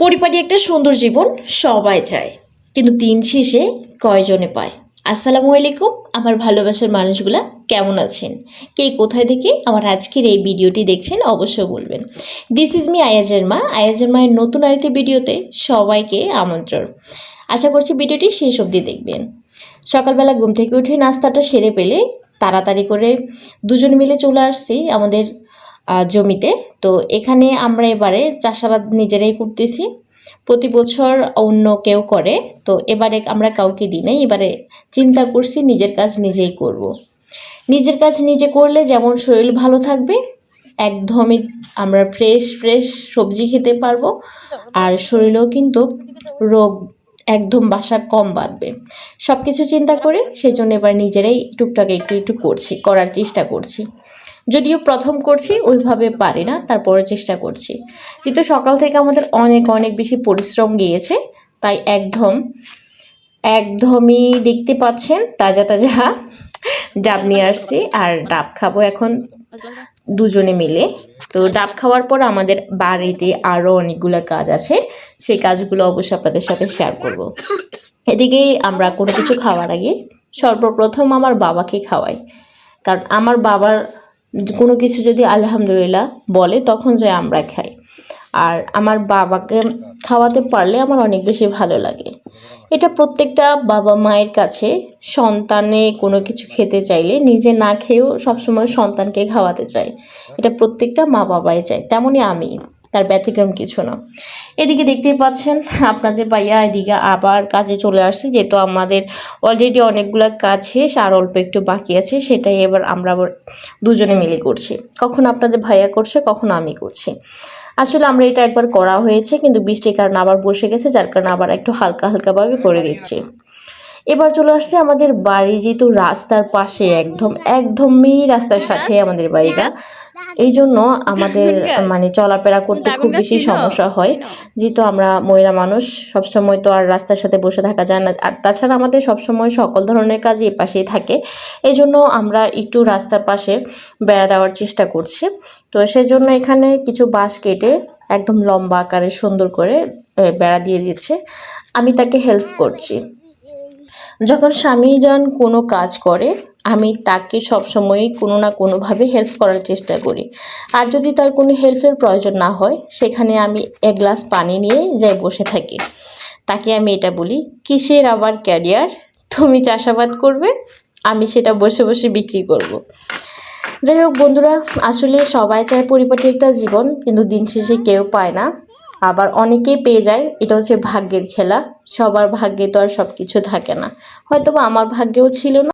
পরিপাটি একটা সুন্দর জীবন সবাই চায়, কিন্তু দিন শেষে কয়জনে পায়। আসসালামু আলাইকুম আমার ভালোবাসার মানুষগুলা, কেমন আছেন? কে কোথায় থেকে আমার আজকের এই ভিডিওটি দেখছেন অবশ্যই বলবেন। দিস ইজ মি আয়াজের মা। আয়াজের মায়ের নতুন আরেকটি ভিডিওতে সবাইকে আমন্ত্রণ। আশা করছি ভিডিওটি শেষ অবধি দেখবেন। সকালবেলা ঘুম থেকে উঠে নাস্তাটা সেরে পেলে তাড়াতাড়ি করে দুজন মিলে চলে আসছি আমাদের জমিতে। তো এখানে আমরা এবারে চাষাবাদ নিজেরাই করতেছি। প্রতি বছর অন্য কেউ করে, তো এবারে আমরা কাউকে দিই নাই। এবারে চিন্তা করছি নিজের কাজ নিজেই করব। নিজের কাজ নিজে করলে যেমন শরীর ভালো থাকবে, একদমই আমরা ফ্রেশ সবজি খেতে পারবো, আর শরীরেও কিন্তু রোগ একদম বাসা কম বাঁধবে। সব কিছু চিন্তা করে সেই জন্য এবার নিজেরাই টুকটাক একটু করার চেষ্টা করছি। যদিও প্রথম করছি, ওইভাবে পারি না, তারপরে চেষ্টা করছি। কিন্তু সকাল থেকে আমাদের অনেক বেশি পরিশ্রম গিয়েছে, তাই একদমই দেখতে পাচ্ছেন তাজা ডাব নিয়ে আসছি, আর ডাব খাবো এখন দুজনে মিলে। তো ডাব খাওয়ার পর আমাদের বাড়িতে আরও অনেকগুলো কাজ আছে, সেই কাজগুলো অবশ্যই আপনাদের সাথে শেয়ার করব। এদিকে আমরা কোনো কিছু খাওয়ার আগে সর্বপ্রথম আমার বাবাকে খাওয়াই, কারণ আমার বাবার কোনো কিছু যদি আলহামদুলিল্লাহ বলে তখন যে আমরা খাই। আর আমার বাবাকে খাওয়াতে পারলে আমার অনেক বেশি ভালো লাগে। এটা প্রত্যেকটা বাবা মায়ের কাছে, সন্তানে কোনো কিছু খেতে চাইলে নিজে না খেয়েও সবসময় সন্তানকে খাওয়াতে চায়। এটা প্রত্যেকটা মা বাবাই চায়, তেমনই আমি, তার ব্যতিক্রম কিছু না। এদিকে দেখতেই পাচ্ছেন আপনাদের ভাইয়া এদিকে আবার কাজে চলে আসছে, যেহেতু আমাদের অলরেডি অনেকগুলো কাজ শেষ আর অল্প একটু বাকি আছে, সেটাই এবার আমরা দুজনে মিলে করছি। কখন আপনাদের ভাইয়া করছে, কখন আমি করছি। আসলে আমরা এটা একবার করা হয়েছে, কিন্তু বৃষ্টির কারণে আবার বসে গেছে, যার কারণে আবার একটু হালকাভাবে করে দিচ্ছি। এবার চলে আসছে আমাদের বাড়ি, যেহেতু রাস্তার পাশে, একদমই রাস্তার সাথে আমাদের বাড়িটা। এই জন্য আমাদের চলাফেরা করতে খুব বেশি সমস্যা হয়, যেহেতু আমরা মহিলা মানুষ, সবসময় তো আর রাস্তার সাথে বসে থাকা যায় না। আর তাছাড়া আমাদের সবসময় সকল ধরনের কাজ এ পাশেই থাকে, এই জন্য আমরা একটু রাস্তার পাশে বেড়া দেওয়ার চেষ্টা করছি। তো সেই জন্য এখানে কিছু বাঁশ কেটে একদম লম্বা আকারে সুন্দর করে বেড়া দিয়ে দিচ্ছে। আমি তাকে হেল্প করছি। যখন স্বামী যান কোনো কাজ করে, আমি তাকে সবসময়ই কোনো না কোনোভাবে হেল্প করার চেষ্টা করি। আর যদি তার কোনো হেল্পের প্রয়োজন না হয়, সেখানে আমি এক গ্লাস পানি নিয়ে যাই বসে থাকি। তাকে আমি এটা বলি, কিসের আবার ক্যারিয়ার, তুমি চাষাবাদ করবে, আমি সেটা বসে বিক্রি করব। যাই হোক বন্ধুরা, আসলে সবাই চায় পরিপাটি একটা জীবন, কিন্তু দিন শেষে কেউ পায় না, আবার অনেকেই পেয়ে যায়। এটা হচ্ছে ভাগ্যের খেলা, সবার ভাগ্যে তো আর সব কিছু থাকে না। হয়তো বা আমার ভাগ্যেও ছিল না।